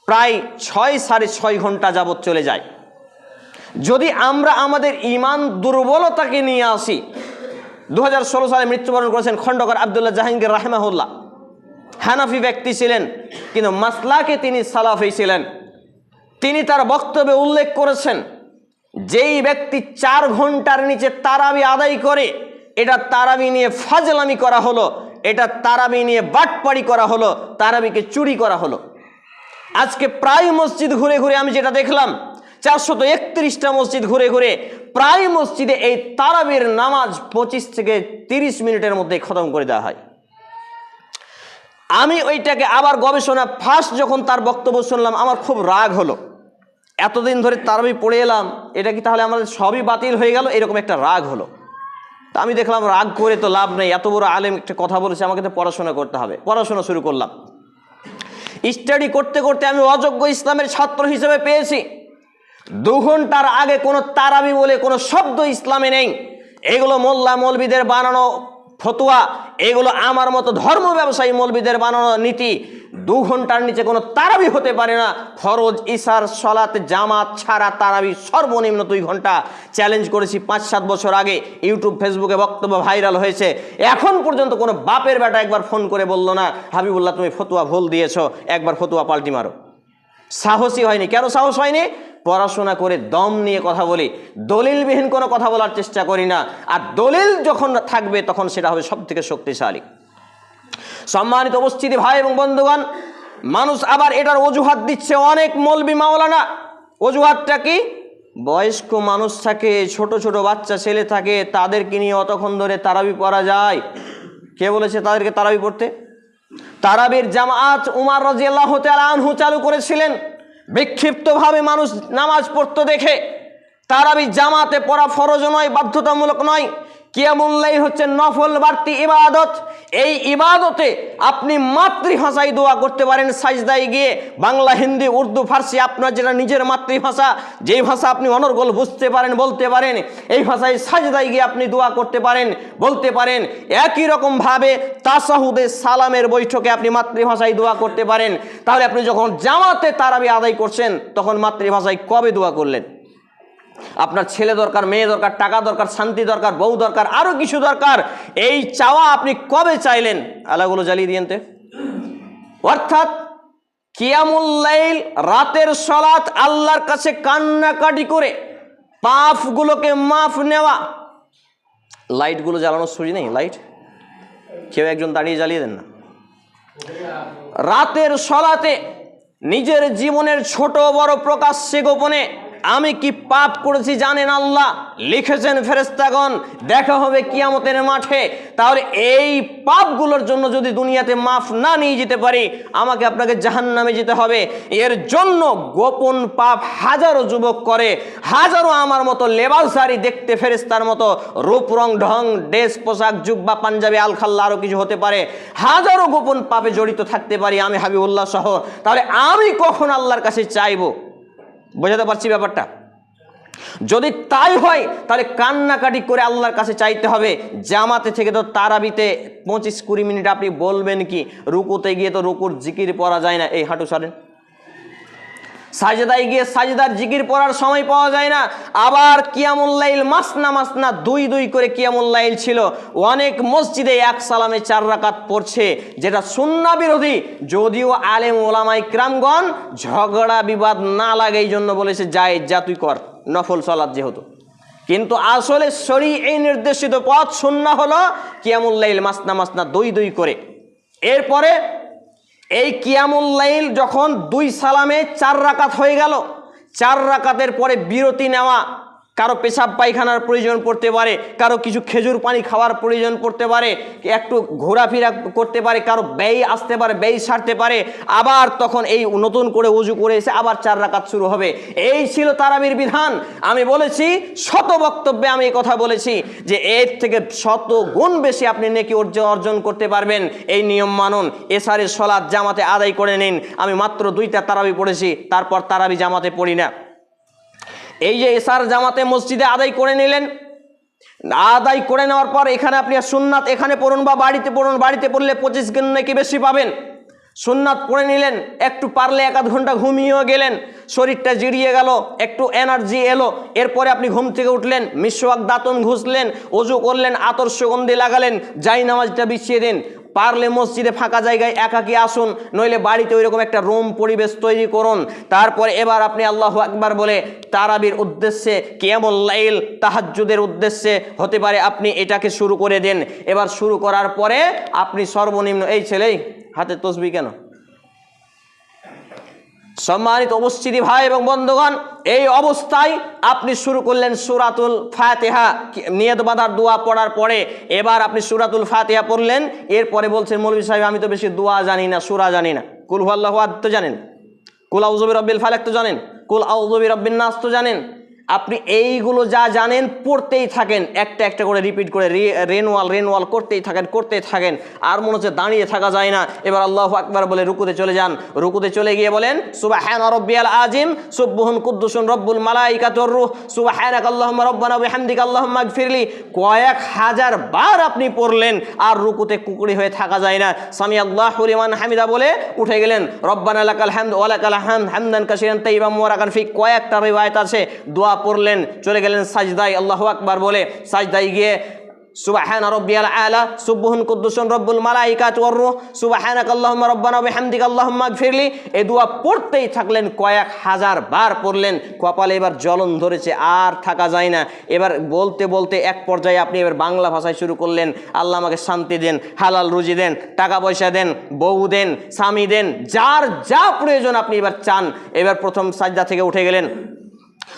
Speaker 1: প্রায় 6-6.5 ঘন্টা যাবত চলে যায়। যদি আমরা আমাদের ইমান দুর্বলতাকে নিয়ে আসি, 2016 সালে মৃত্যুবরণ করেছেন খন্দকার আব্দুল্লাহ জাহাঙ্গীর রাহিমাহুল্লাহ। হানাফি ব্যক্তি ছিলেন কিন্তু মাসলাকে তিনি সালাফি ছিলেন। তিনি তার বক্তব্যে উল্লেখ করেছেন, যেই ব্যক্তি 4 ঘন্টার নিচে তারাবি আদায় করে, এটা তারাবি নিয়ে ফাজলামি করা হলো, এটা তারাবি নিয়ে বাটপাড়ি করা হলো, তারাবিকে চুরি করা হলো। আজকে প্রায় মসজিদ ঘুরে ঘুরে আমি যেটা দেখলাম, 431টা মসজিদ ঘুরে ঘুরে প্রায় মসজিদে এই তারাবির নামাজ 25 থেকে 30 মিনিটের মধ্যে খতম করে দেওয়া হয়। আমি ওইটাকে আবার গবেষণা ফার্স্ট যখন তার বক্তব্য শুনলাম আমার খুব রাগ হলো। এতদিন ধরে তারাবি পড়ে এলাম, এটা কি তাহলে আমাদের সবই বাতিল হয়ে গেল? এরকম একটা রাগ হলো। তা আমি দেখলাম রাগ করে তো লাভ নেই, এত বড় আলেম একটা কথা বলেছে, আমাকে তো পড়াশোনা করতে হবে। পড়াশোনা শুরু করলাম। স্টাডি করতে করতে আমি অযোগ্য ইসলামের ছাত্র হিসেবে পেয়েছি 2 ঘন্টার আগে কোনো তারাবি বলে কোনো শব্দ ইসলামে নেই। এগুলো মোল্লা মৌলবীদের বানানো ফতোয়া, এগুলো আমার মতো ধর্ম ব্যবসায়ী মৌলবীদের বানানো নীতি। 2 ঘন্টার নিচে কোনো তারাবি হতে পারে না। ফরজ ইশার সলাতে জামাত ছাড়া তারাবি সর্বনিম্ন 2 ঘন্টা। চ্যালেঞ্জ করেছি 5-7 বছর আগে, ইউটিউব ফেসবুকে বক্তব্য ভাইরাল হয়েছে। এখন পর্যন্ত কোনো বাপের বেটা একবার ফোন করে বললো না হাবিবুল্লাহ তুমি ফতোয়া ভুল দিয়েছো, একবার ফতোয়া পাল্টি মারো। সাহসী হয়নি। কেন সাহস হয়নি? পড়াশোনা করে দম নিয়ে কথা বলি, দলিলবিহীন কোনো কথা বলার চেষ্টা করি না। আর দলিল যখন থাকবে তখন সেটা হবে সব থেকে শক্তিশালী। সম্মানিত উপস্থিতি ভাই এবং বন্ধুগণ, মানুষ আবার এটার অজুহাত দিচ্ছে অনেক মৌলবি মাওলানা। অজুহাতটা কি? বয়স্ক মানুষ থাকে, ছোট ছোট বাচ্চা ছেলে থাকে, তাদেরকে নিয়ে অতক্ষণ ধরে তারাবি পড়া যায়। কে বলেছে তাদেরকে তারাবি পড়তে? তারাবির জামাত উমর রাদিয়াল্লাহু তাআলা আনহু চালু করেছিলেন। বিক্ষিপ্তভাবে মানুষ নামাজ পড়তে দেখে তারাবি জামাতে পড়া ফরজ নয়, বাধ্যতামূলক নয়। কিয়ামুল লাইল হচ্ছে নফল বাড়তি ইবাদত। এই ইবাদতে আপনি মাতৃভাষায় দোয়া করতে পারেন সাজদায় গিয়ে। বাংলা, হিন্দি, উর্দু, ফার্সি, আপনার যেটা নিজের মাতৃভাষা, যেই ভাষা আপনি অনর্গল বুঝতে পারেন, বলতে পারেন, এই ভাষায় সাজদায় গিয়ে আপনি দোয়া করতে পারেন, বলতে পারেন। একই রকমভাবে তাশাহুদে সালামের বৈঠকে আপনি মাতৃভাষায় দোয়া করতে পারেন। তাহলে আপনি যখন জামাতে তারাবি আদায় করছেন তখন মাতৃভাষায় কবে দোয়া করলেন? আপনার ছেলে দরকার, মেয়ে দরকার, টাকা দরকার, শান্তি দরকার, বউ দরকার, আরো কিছু দরকার। এই চাওয়া আপনি কবে চাইলেন? আলাগুলো জ্বালিয়ে দিয়েনতে। অর্থাৎ কিয়ামুল লাইল, রাতের সালাত, আল্লাহর কাছে কান্নাকাটি করে পাপগুলোকে মাফ নেওয়া। লাইটগুলো জ্বালানোর সুজি নেই? লাইট কেউ একজন দাঁড়িয়ে জ্বালিয়ে দেন না। রাতের সালাতে নিজের জীবনের ছোট বড় প্রকাশ্যে গোপনে আমি কি পাপ করেছি জানেন আল্লাহ, লিখেছেন ফেরেশতাগণ, দেখা হবে কিয়ামতের মাঠে। তাহলে এই পাপগুলোর জন্য যদি দুনিয়াতে মাফ না নিয়ে যেতে পারি, আমাকে আপনাকে জাহান্নামে যেতে হবে। এর জন্য গোপন পাপ হাজারো যুবক করে, হাজারো আমার মতো লেবাসধারী, দেখতে ফেরেশতার মতো, রূপ রং ঢং, ড্রেস পোশাক, জুব্বা পাঞ্জাবি, আলখাল্লা, আরও কিছু হতে পারে। হাজারো গোপন পাপে জড়িত থাকতে পারি আমি হাবিবুল্লাহ সহ। তাহলে আমি কখন আল্লাহর কাছে চাইবো? বোঝাতে পারছি ব্যাপারটা? যদি তাই হয় তাহলে কান্নাকাটি করে আল্লাহর কাছে চাইতে হবে। জামাতে থেকে তো তারাবিতে 25-20 মিনিট আপনি বলবেন কি? রুকুতে গিয়ে তো রুকুর জিকির পড়া যায় না, এই হাঁটু সারেন। সাজদায় গিয়ে সাজদার জিকির পড়ার সময় পাওয়া যায় না। আবার কিয়ামুল লাইল মাসনা মাসনা 2 করে কিয়ামুল লাইল ছিল। অনেক মসজিদে 1 সালামে 4 রাকাত পড়ছে, যেটা সুন্নাহ বিরোধী। যদিও আলেম ওলামা ইকরামগণ ঝগড়া বিবাদ না লাগে এই জন্য বলেছে জায়েজ, যা তুই কর, নফল সালাত যেহেতু। কিন্তু আসলে শরীয়তে নির্দেশিত পথ সুন্নাহ হলো কিয়ামুল লাইল মাসনা মাসনা 2 করে। এরপরে এই কিয়ামুল লাইল যখন 2 সালামে 4 রাকাত হয়ে গেল, 4 রাকাতের পরে বিরতি নেওয়া। কারো পেশাব পায়খানার প্রয়োজন পড়তে পারে, কারো কিছু খেজুর পানি খাওয়ার প্রয়োজন পড়তে পারে, একটু ঘোরাফেরা করতে পারে, কারো ব্যয় আসতে পারে, ব্যয় সারতে পারে। আবার তখন এই নতুন করে উজু করে এসে আবার 4 রাকাত শুরু হবে। এই ছিল তারাবির বিধান। আমি বলেছি, শত বক্তব্যে আমি এই কথা বলেছি যে এর থেকে 100 গুণ বেশি আপনি নেকি অর্জন করতে পারবেন। এই নিয়ম মানুন, এশারের সালাত জামাতে আদায় করে নিন। আমি মাত্র 2টা তারাবি পড়েছি, তারপর তারাবি জামাতে পড়ি না। এই যে এশার জামাতে মসজিদে আদায় করে নিলেন, আদায় করে নেওয়ার পর এখানে আপনি সুন্নাত এখানে পড়ুন বা বাড়িতে পড়ুন। বাড়িতে পড়লে 25 গুণ নাকি বেশি পাবেন। সুন্নাত পড়ে নিলেন, একটু পারলে 1-8 ঘন্টা ঘুমিয়েও গেলেন, শরীরটা জিরিয়ে গেল, একটু এনার্জি এলো। এরপরে আপনি ঘুম থেকে উঠলেন, মিসওয়াক দাঁতন ঘুষলেন, ওযু করলেন, আতর সুগন্ধি লাগালেন, যাই নামাজটা বিছিয়ে দিন। পারলে মসজিদে ফাঁকা জায়গায় একাকি আসুন, নইলে বাড়িতে ওইরকম একটা রুম পরিবেশ তৈরি করুন। তারপরে এবার আপনি আল্লাহু আকবার বলে তারাবির উদ্দেশ্যে, কিয়ামুল লাইল তাহাজ্জুদের উদ্দেশ্যে হতে পারে আপনি এটাকে শুরু করে দেন। এবার শুরু করার পরে আপনি সর্বনিম্ন, এই ছেলেই হাতে তসবিহ কেন? সম্মানিত উপস্থিতি ভাই এবং বন্ধুগণ, এই অবস্থায় আপনি শুরু করলেন সূরাতুল ফাতিহা, নিয়ত বাঁধার দোয়া পড়ার পরে এবার আপনি সূরাতুল ফাতিহা পড়লেন। এরপরে বলছেন মৌলভী সাহেব আমি তো বেশি দোয়া জানি না, সূরা জানি না। কুল হুয়াল্লাহু আহাদ তো জানেন, কুল আউযু বিরাব্বিল ফালাক তো জানেন, কুল আউযু বিরাব্বিন নাস তো জানেন। আপনি এইগুলো যা জানেন পড়তেই থাকেন, একটা একটা করে রিপিট করে রেনওয়াল করতেই থাকেন। আর মনে হচ্ছে দাঁড়িয়ে থাকা যায় না। এবার আল্লাহু আকবার বলে রুকুতে চলে যান। রুকুতে চলে গিয়ে বলেন সুবহানা রাব্বিয়াল আযীম সুবহুন কুদ্দুসুন রব্বুল মালাইকাতু ওয়ার রূহ সুবহানাকা আল্লাহুম্মা রাব্বানা ওয়া বিহামদিকা আল্লাহুম্মা ইগফিরলি। কয়েক হাজার বার আপনি পড়লেন, আর রুকুতে কুকড়ি হয়ে থাকা যায় না। সামি আল্লাহু লিমান হামিদা বলে উঠে গেলেন, রব্বানা লাকাল হামদু ওয়া লাকাল হামদ হামদান কাসীরান তাইয়িবান মুবারাকান ফি। কয়েকটা রিওয়ায়াত আছে, দোয়া পড়লেন, চলে গেলেন সাজদায়, আল্লাহু আকবার বলে সাজদায় গিয়ে সুবহানা রাব্বিয়াল আলা সুবহুন কুদ্দুসুন রব্বুল মালাইকাতু ওয়ার রূহ সুবহানাকা আল্লাহুম্মা রাব্বানা ওয়া বিহামদিকা আল্লাহুম্মা ইগফিরলি। এই দোয়া পড়তেই থাকলেন, কয়েক হাজার বার পড়লেন। কপালে এবার জ্বলন ধরেছে, আর থাকা যায় না। এবার বলতে বলতে এক পর্যায়ে আপনি এবার বাংলা ভাষায় শুরু করলেন, আল্লাহ আমাকে শান্তি দেন, হালাল রুজি দেন, টাকা পয়সা দেন, বউ দেন, স্বামী দেন, যার যা প্রয়োজন আপনি এবার চান। এবার প্রথম সাজদা থেকে উঠে গেলেন,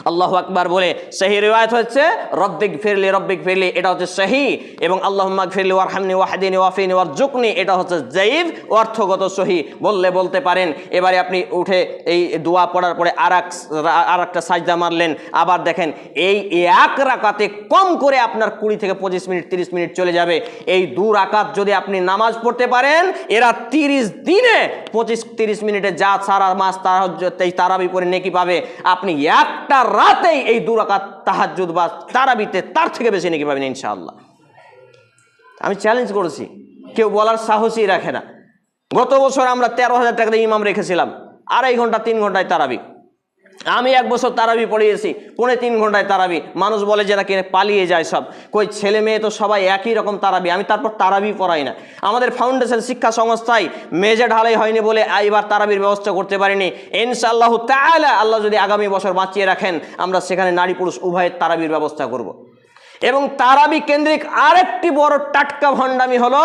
Speaker 1: আল্লাহু আকবার বলে। সহি রিওয়ায়াত হচ্ছে রব্বিক ফিরলি, এটা হচ্ছে সহি, এবং আল্লাহুম্মা গফিরলি ওয়ারহামনি ওয়াহদিনি ওয়াফিনি ওয়ারজুকনি, এটা হচ্ছে যায়িফ, অর্থগত সহি বলতে পারেন। এবারে আপনি উঠে এই দোয়া পড়ার পরে আর একটা সাজদা মারলেন। আবার দেখেন এই এক রাকাতে কম করে আপনার 20 থেকে 25 মিনিট 30 মিনিট চলে যাবে। এই 2 রাকাত যদি আপনি নামাজ পড়তে পারেন, এরা 30 দিনে 25-30 মিনিটে যা সারা মাস তারাবি পড়ে নেকি পাবে, আপনি একটা রাতেই এই 2 রাকাত তাহাজ্জুদ বা তারাবিতে তার থেকে বেশি নেকি পাবেন ইনশাআল্লাহ। আমি চ্যালেঞ্জ করেছি, কেউ বলার সাহসই রাখে না। গত বছর আমরা 13,000 টাকা দিয়ে ইমাম রেখেছিলাম, 2.5 ঘন্টা 3 ঘন্টায় তারাবি। আমি 1 বছর তারাবি পড়িয়েছি, 3.5 ঘন্টায় তারাবি। মানুষ বলে যে নাকি পালিয়ে যায় সব, কই ছেলে মেয়ে তো সবাই একই রকম তারাবি। আমি তারপর তারাবি পড়াই না। আমাদের ফাউন্ডেশন শিক্ষা সংস্থায় মেজে ঢালাই হয়নি বলে এবার তারাবির ব্যবস্থা করতে পারিনি। ইনশাআল্লাহ তাআলা আল্লাহ যদি আগামী বছর বাঁচিয়ে রাখেন, আমরা সেখানে নারী পুরুষ উভয়ের তারাবির ব্যবস্থা করব। এবং তারাবি কেন্দ্রিক আরেকটি বড় টাটকা ভণ্ডামি হলো,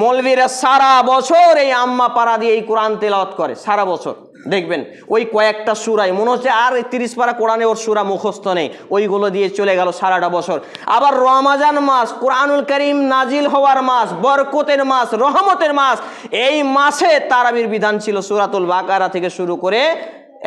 Speaker 1: মৌলবীরা সারা বছর এই আম্মা পারা দিয়ে এই কোরআন তেলাওয়াত করে। সারা বছর দেখবেন ওই কয়েকটা সূরায় মনে হচ্ছে আর 30 পারা কোরআনে ওর সূরা মুখস্থ নেই, ওইগুলো দিয়ে চলে গেল সারাটা বছর। আবার রমাজান মাস, কোরআনুল কারীম নাজিল হওয়ার মাস, বরকতের মাস, রহমতের মাস, এই মাসে তারাবির বিধান ছিল সূরাতুল বাকারা থেকে শুরু করে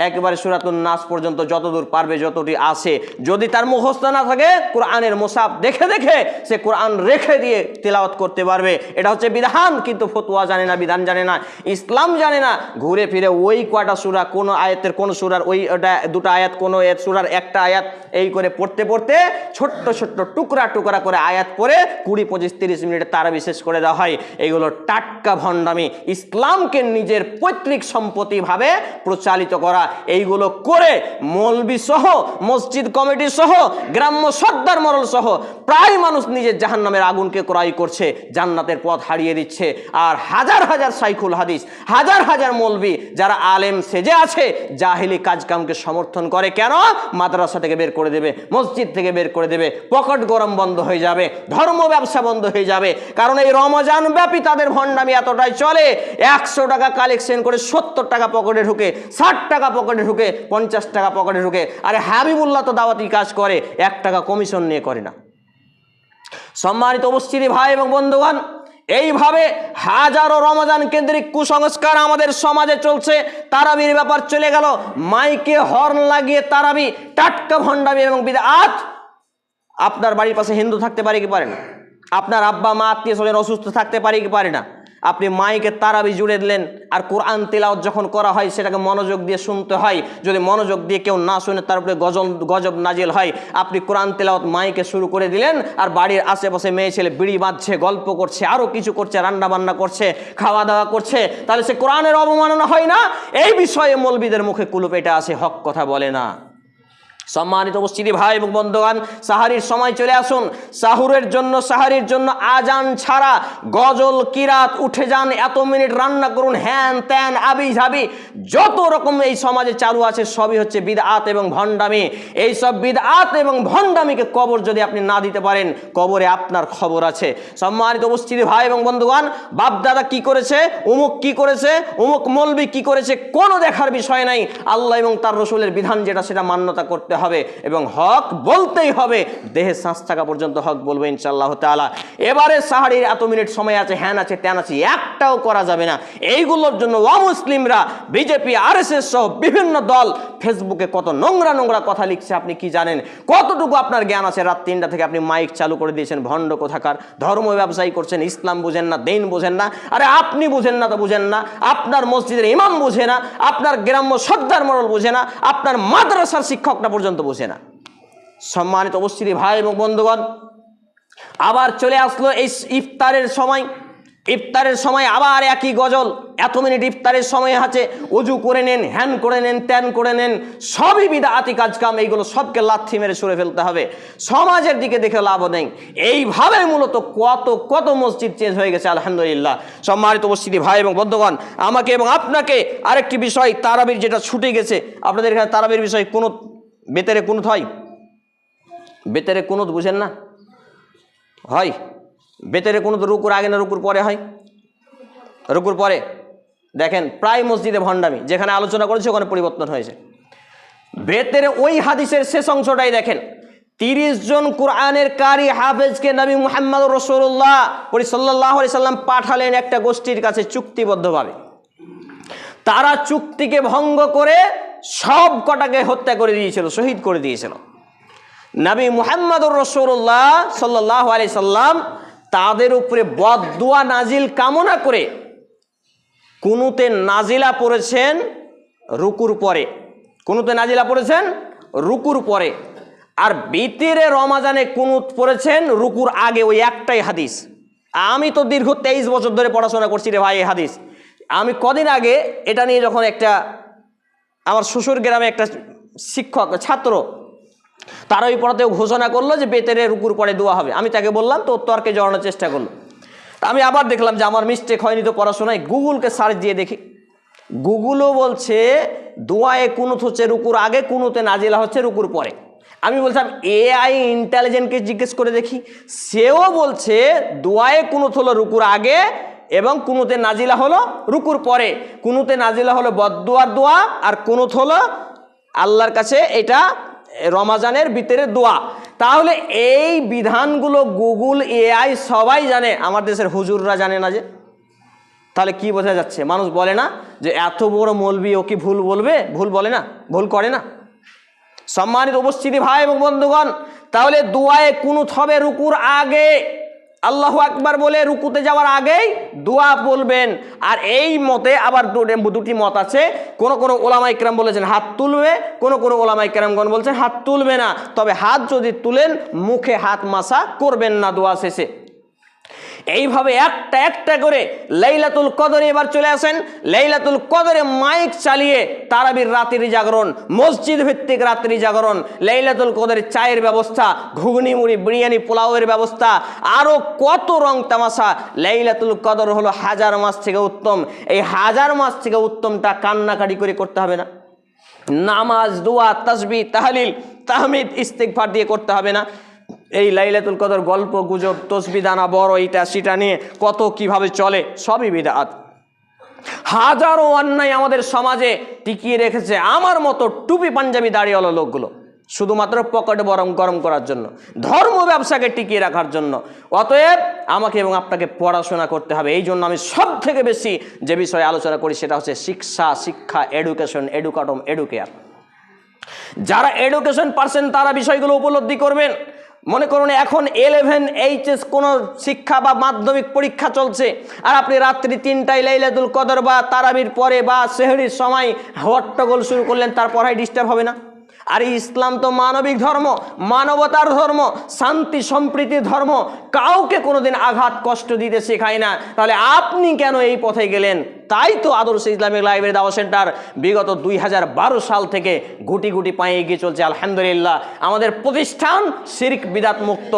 Speaker 1: একেবারে সূরাতুন নাস পর্যন্ত যতদূর পারবে, যতটি আসে। যদি তার মুখস্থ না থাকে, কোরআনের মুসাফ দেখে দেখে সে কোরআন রেখে দিয়ে তেলাওয়াত করতে পারবে। এটা হচ্ছে বিধান, কিন্তু ফতোয়া জানে না, বিধান জানে না, ইসলাম জানে না। ঘুরে ফিরে ওই কয়টা সূরা, কোনো আয়াতের কোন সূরার ওইটা 2টা আয়াত, কোনো সূরার 1টা আয়াত, এই করে পড়তে পড়তে ছোট্ট ছোট্ট টুকরা টুকরা করে আয়াত পড়ে 20-25-30 মিনিটে তারাবি শেষ করে দেওয়া হয়। এইগুলো টাটকা ভণ্ডামি, ইসলামকে নিজের পৈতৃক সম্পত্তি ভাবে প্রচালিত করা। এইগুলো করে মৌলবি সহ, মসজিদ কমিটি সহ, গ্রাম্য সর্দার মরল সহ প্রায় মানুষ নিজের জাহান্নামের আগুনকে ক্রয় করছে, জান্নাতের পথ হারিয়ে দিচ্ছে। আর হাজার হাজার শাইখুল হাদিস, হাজার হাজার মৌলবি যারা আলেম সেজে আছে, জাহেলি কাজকামকে সমর্থন করে। কেন? মাদ্রাসা থেকে বের করে দেবে, মসজিদ থেকে বের করে দেবে, পকেট গরম বন্ধ হয়ে যাবে, ধর্ম ব্যবসা বন্ধ হয়ে যাবে। কারণ এই রমজান ব্যাপী তাদের ভণ্ডামি এতটাই চলে, 100 টাকা কালেকশন করে 70 টাকা পকেটে ঢুকে, 60 টাকা পকেটে ঢুকে, 50 টাকা পকেটে ঢুকে। আরে হাবিবুল্লাহ তো দাওয়াতি কাজ করে, 1 টাকা কমিশন নিয়ে করে না। সম্মানিত উপস্থিতি ভাই এবং বন্ধুগণ, এইভাবে হাজারো রমজান কেন্দ্রিক কুসংস্কার আমাদের সমাজে চলছে। তারাবির ব্যাপার চলে গেল, মাইকে হর্ন লাগিয়ে তারাবি, টাটকা ভণ্ডামি এবং বিদআত। আপনার বাড়ির পাশে হিন্দু থাকতে পারে কি পারে না? আপনার আব্বা মা আত্মীয় স্বজন অসুস্থ থাকতে পারে কি পারে না? আপনি মাইকে তারাবি জুড়ে দিলেন, আর কোরআন তেলাওয়াত যখন করা হয় সেটাকে মনোযোগ দিয়ে শুনতে হয়। যদি মনোযোগ দিয়ে কেউ না শুনে, তারপরে গজব নাজিল হয়। আপনি কোরআন তেলাওয়াত মাইকে শুরু করে দিলেন, আর বাড়ির আশেপাশে মেয়ে ছেলে বিড়ি বাঁধছে, গল্প করছে, আরও কিছু করছে, রান্না বান্না করছে, খাওয়া দাওয়া করছে, তাহলে সে কোরআনের অবমাননা হয় না? এই বিষয়ে মৌলবীদের মুখে কুলুপ এটা আসে, হক কথা বলে না। সম্মানিত উপস্থিতি ভাই এবং বন্ধুগণ, সাহারির সময় চলে আসুন। সাহারির জন্য আজান ছাড়া গজল কিরাত উঠে যান, এত মিনিট রান্না করুন, হ্যান ত্যান আবি ঝাবি যত রকম এই সমাজে চালু আছে সবই হচ্ছে বিদআত এবং ভণ্ডামি। এই সব বিদআত এবং ভণ্ডামিকে কবর যদি আপনি না দিতে পারেন, কবরে আপনার খবর আছে। সম্মানিত উপস্থিতি ভাই এবং বন্ধুগণ, বাপ দাদা কি করেছে, অমুক কি করেছে, অমুক মৌলবি কি করেছে, কোনো দেখার বিষয় নাই। আল্লাহ এবং তার রসুলের বিধান যেটা সেটা মান্যতা করতে হবে এবং হক বলতেই হবে, দেহে শ্বাস থাকা পর্যন্ত হক বলবো ইনশাআল্লাহ তাআলা। এবারে সাহারির এত মিনিট সময় আছে, হ্যান আছে ত্যান আছে, একটাও করা যাবে না। এইগুলোর জন্য অমুসলিমরা, বিজেপি, আরএসএস সহ বিভিন্ন দল ফেসবুকে কত নোংরা নোংরা কথা লিখছে আপনি কি জানেন? কতটুকু আপনার জ্ঞান আছে? রাত 3টা থেকে আপনি মাইক চালু করে দিয়েছেন, ভণ্ড কোথাকার, ধর্ম ব্যবসায়ী করছেন, ইসলাম বুঝেন না, দিন বুঝেন না। আরে আপনি বুঝেন না তো বুঝেন না, আপনার মসজিদের ইমাম বুঝে না, আপনার গ্রাম্য সর্দার মরল বুঝে না, আপনার মাদ্রাসার শিক্ষকটা পর্যন্ত বুঝে না। সম্মানিত উপস্থিতি ভাই এবং বন্ধুগণ, আবার চলে আসলো এই ইফতারের সময়। ইফতারের সময় আবার একই গজল, এত মিনিট ইফতারের সময় আছে, অজু করে নেন, হ্যান করে নেন, ত্যান করে নেন, সবই বিদআতি কাজকাম। এইগুলো সবকে লাথি মেরে সরে ফেলতে হবে, সমাজের দিকে দেখে লাভ নেই। এইভাবে মূলত কত মসজিদ চেঞ্জ হয়ে গেছে আলহামদুলিল্লাহ। সম্মানিত উপস্থিতি ভাই এবং বন্ধুগণ, আমাকে এবং আপনাকে আরেকটি বিষয়, তারাবির যেটা ছুটে গেছে, আপনাদের এখানে তারাবির বিষয় কুনুত, বেতেরে কুনুত হয়? বেতেরে কুনুত বুঝেন না? হয় বেতেরে কুনুত রুকুর আগে না রুকুর পরে হয়? রুকুর পরে। দেখেন প্রায় মসজিদে ভণ্ডামি, যেখানে আলোচনা করেছে ওখানে পরিবর্তন হয়েছে। বেতেরে ওই হাদিসের শেষ অংশটাই দেখেন, 30 জন কোরআনের কারি হাফেজকে নবী মুহাম্মদ রাসূলুল্লাহ সাল্লাল্লাহু আলাইহি সাল্লাম পাঠালেন একটা গোষ্ঠীর কাছে চুক্তিবদ্ধভাবে। তারা চুক্তিকে ভঙ্গ করে সব কটাকে হত্যা করে দিয়েছিল, শহীদ করে দিয়েছিল। নবী মুহাম্মদুর রাসূলুল্লাহ সাল্লাল্লাহু আলাইহি সাল্লাম তাদের উপরে বদদুয়া নাজিল কামনা করে কুনুতে নাজিলা পড়েছেন রুকুর পরে। কুনুতে নাজিলা পড়েছেন রুকুর পরে, আর বিতিরে রমাজানে কুনুত পড়েছেন রুকুর আগে। ওই একটাই হাদিস। আমি তো দীর্ঘ 23 বছর ধরে পড়াশোনা করছি রে ভাই এই হাদিস। আমি কদিন আগে এটা নিয়ে যখন একটা আমার শ্বশুর গ্রামে একটা শিক্ষক ছাত্র তারাই পড়াতেও ঘোষণা করলো যে বেতেরে রুকুর পরে দোয়া হবে। আমি তাকে বললাম, তো তর্কে জড়ানোর চেষ্টা করলো। আমি আবার দেখলাম যে আমার মিস্টেক হয়নি তো পড়াশোনায়, গুগলকে সার্চ দিয়ে দেখি, গুগলও বলছে দোয়ায়ে কুনুত হচ্ছে রুকুর আগে, কুনুতে নাজিলা হচ্ছে রুকুর পরে। আমি বলছিলাম এআই ইন্টেলিজেন্টকে জিজ্ঞেস করে দেখি, সেও বলছে দোয়ায়ে কুনুত হলো রুকুর আগে এবং কুনুতে নাজিলা হলো রুকুর পরে। কুনুতে নাজিলা হলো বদদুয়ার দোয়া, আর কুনুত হলো আল্লাহর কাছে এটা রমাজানের ভিতরে দোয়া। তাহলে এই বিধানগুলো গুগল, এআই সবাই জানে, আমার দেশের হুজুররা জানে না যে? তাহলে কি বোঝা যাচ্ছে? মানুষ বলে না যে এত বড় মৌলবি ও কি ভুল বলবে? ভুল বলে না, ভুল করে না। সম্মানিত উপস্থিতি ভাই এবং বন্ধুগণ, তাহলে দোয়ায়ে কুনুত হবে রুকুর আগে। আল্লাহু আকবার বলে রুকুতে যাওয়ার আগেই দোয়া বলবেন। আর এই মতে আবার দুটি মত আছে। কোন ওলামা ইকরাম বলেছেন হাত তুলবে, কোন ওলামা ইকরামগণ বলছেন হাত তুলবে না, তবে হাত যদি তুলেন মুখে হাত মাসা করবেন না দোয়া শেষে। এইভাবে একটা একটা করে লাইলাতুল কদরে এবার চলে আসেন। লাইলাতুল কদরে মাইক চালিয়ে তারাবির রাতের জাগরণ, মসজিদ ভিত্তিক রাত্রি জাগরণ, লাইলাতুল কদরে চায়ের ব্যবস্থা, ঘুগনি মুড়ি বিরিয়ানি পোলাওয়ের ব্যবস্থা, আরও কত রং তামাশা। লাইলাতুল কদর হলো 1000 মাস থেকে উত্তম। এই 1000 মাস থেকে উত্তমটা কান্নাকাটি করে করতে হবে না, নামাজ, দোয়া, তাসবিহ, তাহলিল, তাহমিদ, ইস্তিগফার দিয়ে করতে হবে না। এই লাইলাতুল কদর গল্প গুজব, তসবিহ দানা বড় এইটা সেটা নিয়ে কত কিভাবে চলে, সবই বিদআত। হাজারো অন্যায় আমাদের সমাজে টিকিয়ে রেখেছে আমার মতো টুপি পাঞ্জাবি দাড়িওয়ালা লোকগুলো, শুধুমাত্র পকেটে গরম করার জন্য, ধর্ম ব্যবসাকে টিকিয়ে রাখার জন্য। অতএব আমাকে এবং আপনাকে পড়াশোনা করতে হবে। এই জন্য আমি সব থেকে বেশি যে বিষয়ে আলোচনা করি সেটা হচ্ছে শিক্ষা, এডুকেশন, এডুকেয়ার। যারা এডুকেশন পারছেন তারা বিষয়গুলো উপলব্ধি করবেন। মনে করুন এখন 11 HS কোনো শিক্ষা বা মাধ্যমিক পরীক্ষা চলছে, আর আপনি রাত্রি 3টায় লাইলাতুল কদর বা তারাবির পরে বা সেহরির সময় হট্টগোল শুরু করলেন, তার পড়ায় ডিস্টার্ব হবে না? আর ইসলাম তো মানবিক ধর্ম, মানবতার ধর্ম, শান্তি সম্প্রীতির ধর্ম, কাউকে কোনোদিন আঘাত কষ্ট দিতে শেখায় না। তাহলে আপনি কেন এই পথে গেলেন? তাই তো আদর্শ ইসলামিক লাইব্রেরি দাওয়া সেন্টার বিগত 2012 সাল থেকে গুটি গুটি পায়ে এগিয়ে চলছে আলহামদুলিল্লাহ। আমাদের প্রতিষ্ঠান শিরক বিদাত মুক্ত,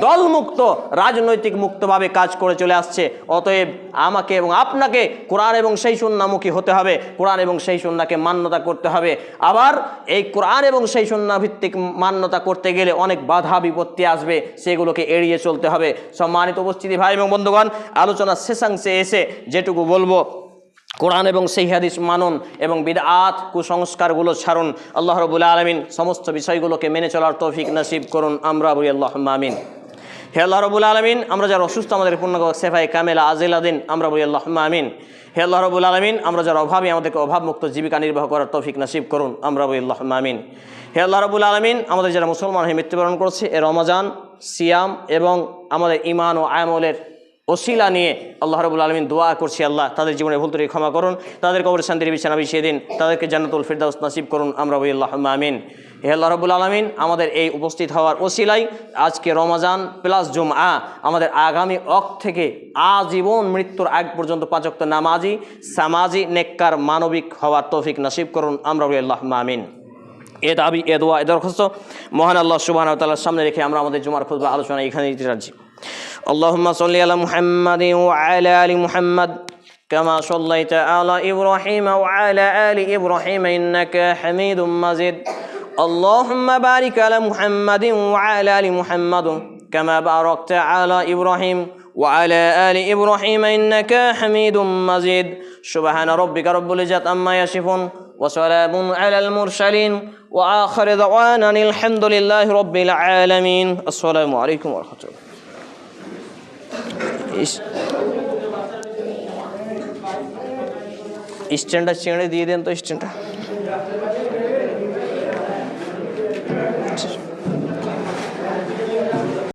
Speaker 1: দল মুক্ত, রাজনৈতিক মুক্তভাবে কাজ করে চলে আসছে। অতএব আমাকে এবং আপনাকে কোরআন এবং সেই সুন্নাহমুখী হতে হবে, কোরআন এবং সেই সুন্নাহকে মান্যতা করতে হবে। আবার এই কোরআন এবং সেই সুন্নাহ ভিত্তিক মান্যতা করতে গেলে অনেক বাধা বিপত্তি আসবে, সেগুলোকে এড়িয়ে চলতে হবে। সম্মানিত উপস্থিতি ভাই এবং বন্ধুগণ, আলোচনার শেষাংশে এসে যেটুকু বলবো, কোরআন এবং সেই হাদিস মানুন এবং বিদআত কুসংস্কারগুলো ছাড়ুন। আল্লাহ রাব্বুল আলামিন সমস্ত বিষয়গুলোকে মেনে চলার তৌফিক নসিব করুন, আমরা বলি আল্লাহুম্মা আমিন। হে আল্লাহ রাব্বুল আলামিন, আমরা যারা অসুস্থ আমাদের পূর্ণ সেফায়ে কামেলা আজিলা দিন, আমরা বলি আল্লাহুম্মা আমিন। হে আল্লাহ রাব্বুল আলামিন, আমরা যারা অভাবী আমাদেরকে অভাবমুক্ত জীবিকা নির্বাহ করার তৌফিক নসিব করুন, আমরা বলি আল্লাহুম্মা আমিন। হে আল্লাহ রাব্বুল আলামিন, আমাদের যারা মুসলমান হয়ে মৃত্যুবরণ করছে এ রমজান, সিয়াম এবং আমাদের ঈমান ও আমলের ওসিলা নিয়ে আল্লাহ রাব্বুল আলামিন দোয়া করছি, আল্লাহ তাদের জীবনে ভুল ত্রুটি ক্ষমা করুন, তাদের কবরে শান্তির বিছানা বিছিয়ে দিন, তাদেরকে জান্নাতুল ফিরদাউস নসিব করুন, আমরা বলি আল্লাহুম্মা আমিন। হে আল্লাহ রাব্বুল আলামিন, আমাদের এই উপস্থিত হওয়ার ওসিলাই আজকে রমজান প্লাস জুমআ আমাদের আগামী অক্ট থেকে আজীবন মৃত্যুর আগ পর্যন্ত 5 ওয়াক্ত নামাজি, সামাজি, নেককার, মানবিক হওয়ার তৌফিক নসিব করুন, আমরা বলি আল্লাহুম্মা আমিন। এ দাবি, এ দোয়া, এ দরখাস্ত মহান আল্লাহ সুবহানাহু ওয়া তাআলার সামনে রেখে আমরা আমাদের জুমার খুতবা আলোচনা এখানে দিতে যাচ্ছি। আল্লাহুম্মা সাল্লি আলা মুহাম্মাদিন ওয়া আলা আলি মুহাম্মাদ কামা সাল্লাইতা আলা ইব্রাহিম ওয়া আলা আলি ইব্রাহিম ইন্নাকা হামিদুম মাজিদ। আল্লাহুম্মা বারিক আলা মুহাম্মাদিন ওয়া আলা আলি মুহাম্মাদ কামা বারাকতা আলা ইব্রাহিম ওয়া আলা আলি ইব্রাহিম ইন্নাকা হামিদুম মাজিদ। সুবহানা রাব্বিকা রাব্বিল ইজ্জাতি আম্মা ইয়াসিফুন ওয়া সালামুন আলাল মুরসালিন ওয়া আখিরু দাওয়ানা আলহামদুলিল্লাহি রাব্বিল আলামিন। আসসালামু আলাইকুম ওয়া রাহমাতুল্লাহ। স্ট্যান্ডটা ছেড়ে দিয়ে দেন তো, স্ট্যান্ডটা।